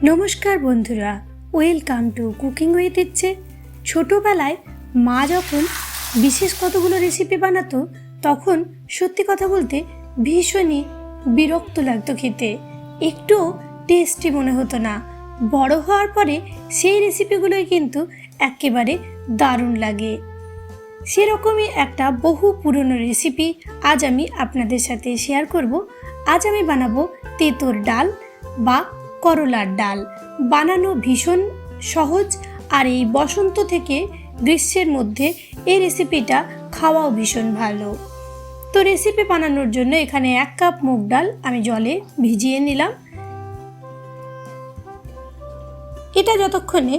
নমস্কার বন্ধুরা, welcome to cooking with ইচ্ছে। ছোটোবেলায় মা যখন বিশেষ কতগুলো রেসিপি বানাতো তখন সত্যি কথা বলতে ভীষণই বিরক্ত লাগতো খেতে, একটু টেস্টি মনে হতো না। বড় হওয়ার পরে সেই রেসিপিগুলোই কিন্তু একেবারে দারুণ লাগে। সেরকমই একটা বহু পুরনো রেসিপি আজ আমি আপনাদের সাথে শেয়ার করব। আজ আমি বানাবো তেঁতুর ডাল বা করলার ডাল। বানানো ভীষণ সহজ, আর এই বসন্ত থেকে গ্রীষ্মের মধ্যে এই রেসিপিটা খাওয়াও ভীষণ ভালো। তো রেসিপি বানানোর জন্য এখানে 1 কাপ মুগ ডাল আমি জলে ভিজিয়ে নিলাম। এটা যতক্ষণে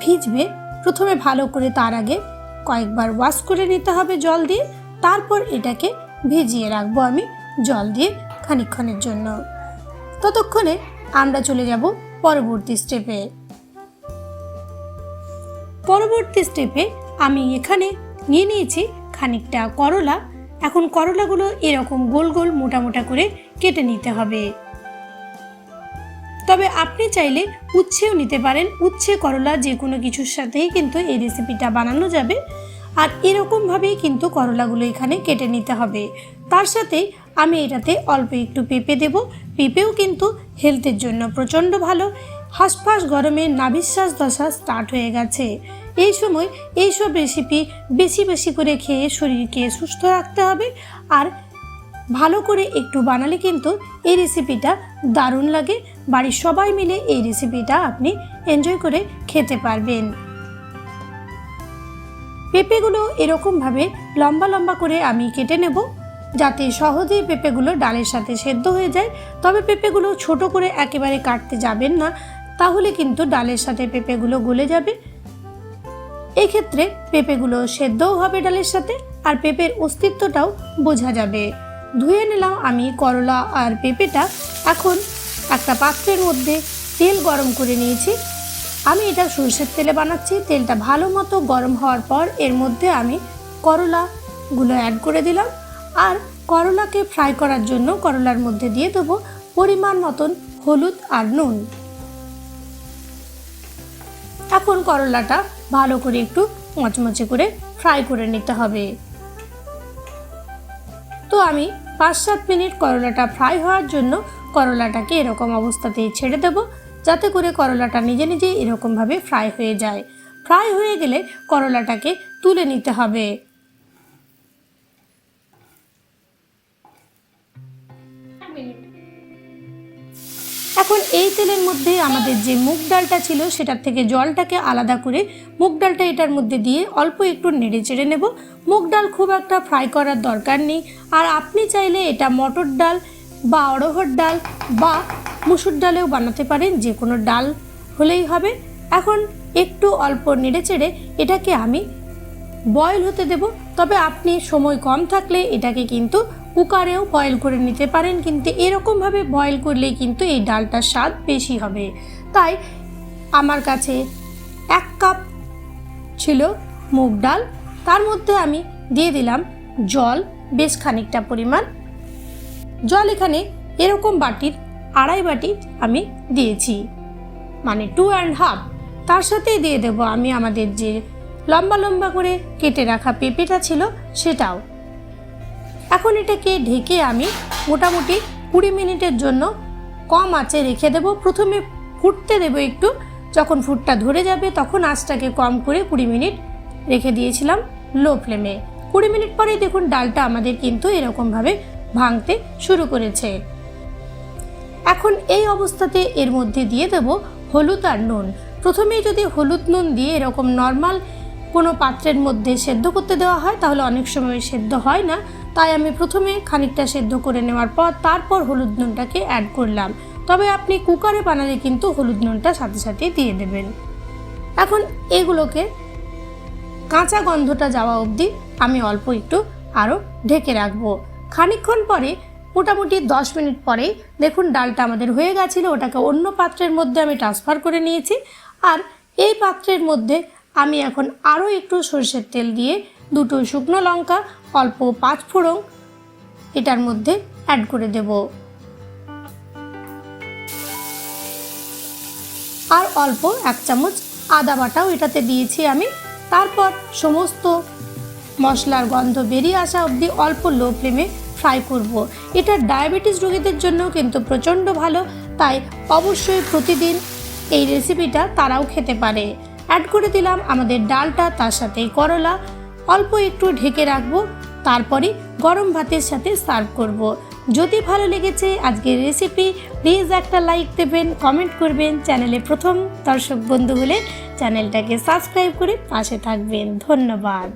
ভিজবে প্রথমে ভালো করে তার আগে কয়েকবার ওয়াশ করে নিতে হবে জল দিয়ে, তারপর এটাকে ভিজিয়ে রাখবো আমি জল দিয়ে খানিকক্ষণের জন্য। ততক্ষণে আমরা চলে যাব পরবর্তী স্টেপে। পরবর্তী স্টেপে আমি এখানে নিয়ে নিয়েছি খানিকটা করলা। এখন করলাগুলো এরকম গোল গোল মোটা মোটা করে কেটে নিতে হবে। তবে আপনি চাইলে উচ্ছেও নিতে পারেন। উচ্ছে করলা যে কোনো কিছুর সাথেই কিন্তু এই রেসিপিটা বানানো যাবে। আর এরকমভাবেই কিন্তু করলাগুলো এখানে কেটে নিতে হবে। তার সাথে আমি এটাতে অল্প একটু পেঁপে দেব। পেঁপেও কিন্তু হেলথের জন্য প্রচণ্ড ভালো। হাঁসফাঁস গরমে নাভিশ্বাস দশা স্টার্ট হয়ে গেছে, এই সময় এইসব রেসিপি বেশি বেশি করে খেয়ে শরীরকে সুস্থ রাখতে হবে। আর ভালো করে একটু বানালে কিন্তু এই রেসিপিটা দারুণ লাগে। বাড়ির সবাই মিলে এই রেসিপিটা আপনি এনজয় করে খেতে পারবেন। পেঁপেগুলো এরকমভাবে লম্বা লম্বা করে আমি কেটে নেব, যাতে সহজেই পেঁপেগুলো ডালের সাথে সেদ্ধ হয়ে যায়। তবে পেঁপেগুলো ছোট করে একেবারে কাটতে যাবেন না, তাহলে কিন্তু ডালের সাথে পেঁপেগুলো গলে যাবে। এই ক্ষেত্রে পেঁপেগুলো সেদ্ধও হবে ডালের সাথে, আর পেঁপের অস্তিত্বটাও বোঝা যাবে। ধুয়ে নিলাম আমি করলা আর পেঁপেটা। এখন একটা পাত্রের মধ্যে তেল গরম করে নিয়েছি। আমি এটা সরষের তেলে বানাচ্ছি। তেলটা ভালো মতো গরম হওয়ার পর এর মধ্যে আমি করলাগুলো অ্যাড করে দিলাম। আর করলাকে ফ্রাই করার জন্য করলার মধ্যে দিয়ে দেবো পরিমাণ মতন হলুদ আর নুন। এখন করলাটা ভালো করে একটু মচমচে করে ফ্রাই করে নিতে হবে। তো আমি 5-7 মিনিট করলাটা ফ্রাই হওয়ার জন্য করলাটাকে এরকম অবস্থাতেই ছেড়ে দেব, যাতে করে করলাটা নিজে নিজেই এরকমভাবে ফ্রাই হয়ে যায়। ফ্রাই হয়ে গেলে করলাটাকে তুলে নিতে হবে। এখন এই তেলের মধ্যে আমাদের যে মুগ ডালটা ছিল সেটার থেকে জলটাকে আলাদা করে মুগ ডালটা এটার মধ্যে দিয়ে অল্প একটু নেড়ে চেড়ে নেব। মুগ ডাল খুব একটা ফ্রাই করার দরকার নেই। আর আপনি চাইলে এটা মটর ডাল বা অড়হর ডাল বা মুসুর ডালেও বানাতে পারেন, যে কোনো ডাল হলেই হবে। এখন একটু অল্প নেড়ে চেড়ে এটাকে আমি বয়েল হতে দেব। তবে আপনি সময় কম থাকলে এটাকে কিন্তু কুকারেও বয়েল করে নিতে পারেন, কিন্তু এরকমভাবে বয়েল করলেই কিন্তু এই ডালটার স্বাদ বেশি হবে। তাই আমার কাছে 1 কাপ ছিল মুগ ডাল, তার মধ্যে আমি দিয়ে দিলাম জল বেশ খানিকটা পরিমাণ। জল এখানে এরকম বাটির 2.5 বাটি আমি দিয়েছি, মানে 2.5। তার সাথে দিয়ে দেব আমি আমাদের যে লম্বা লম্বা করে কেটে রাখা পেঁপেটা ছিল সেটাও। এখন এটাকে ঢেকে আমি মোটামুটি 20 মিনিটের জন্য কম আঁচে রেখে দেব। প্রথমে ফুটতে দেব একটু, যখন ফুটটা ধরে যাবে তখন আঁচটাকে কম করে 20 মিনিট রেখে দিয়েছিলাম লো ফ্লেমে। 20 মিনিট পরে দেখুন ডালটা আমাদের কিন্তু এরকমভাবে ভাঙতে শুরু করেছে। এখন এই অবস্থাতে এর মধ্যে দিয়ে দেব হলুদ আর নুন। প্রথমেই যদি হলুদ নুন দিয়ে এরকম নর্মাল কোনো পাত্রের মধ্যে সেদ্ধ করতে দেওয়া হয় তাহলে অনেক সময় সেদ্ধ হয় না। তাই আমি প্রথমে খানিকটা সেদ্ধ করে নেওয়ার পর তারপর হলুদ নুনটাকে অ্যাড করলাম। তবে আপনি কুকারে বানালে কিন্তু হলুদ নুনটা সাথে সাথে দিয়ে দেবেন। এখন এগুলোকে কাঁচা গন্ধটা যাওয়া অবধি আমি অল্প একটু আরও ঢেকে রাখবো। খানিকক্ষণ পরে মোটামুটি 10 মিনিট পরেই দেখুন ডালটা আমাদের হয়ে গেছিলো। ওটাকে অন্য পাত্রের মধ্যে আমি ট্রান্সফার করে নিয়েছি। আর এই পাত্রের মধ্যে আমি এখন আরও একটু সরষের তেল দিয়ে 2টো শুকনো লঙ্কা, অল্প পাঁচফোড়ন এটার মধ্যে অ্যাড করে দেব। আর অল্প 1 চামচ আদা বাটাও এটাতে দিয়েছি আমি। তারপর সমস্ত মশলার গন্ধ বেরিয়ে আসা অবধি অল্প লো ফ্লেমে ফ্রাই করব। এটা ডায়াবেটিস রোগীদের জন্য কিন্তু প্রচণ্ড ভালো, তাই অবশ্যই প্রতিদিন এই রেসিপিটা তারাও খেতে পারে। অ্যাড করে দিলাম আমাদের ডালটা, তার সাথে করলা, অল্প একটু ঢেকে রাখবো, তারপরে গরম ভাতের সাথে সার্ভ করব। যদি ভালো লেগেছে আজকের রেসিপি, প্লিজ একটা লাইক দেবেন, কমেন্ট করবেন। চ্যানেলে প্রথম দর্শক বন্ধু হলে চ্যানেলটাকে সাবস্ক্রাইব করে পাশে থাকবেন। ধন্যবাদ।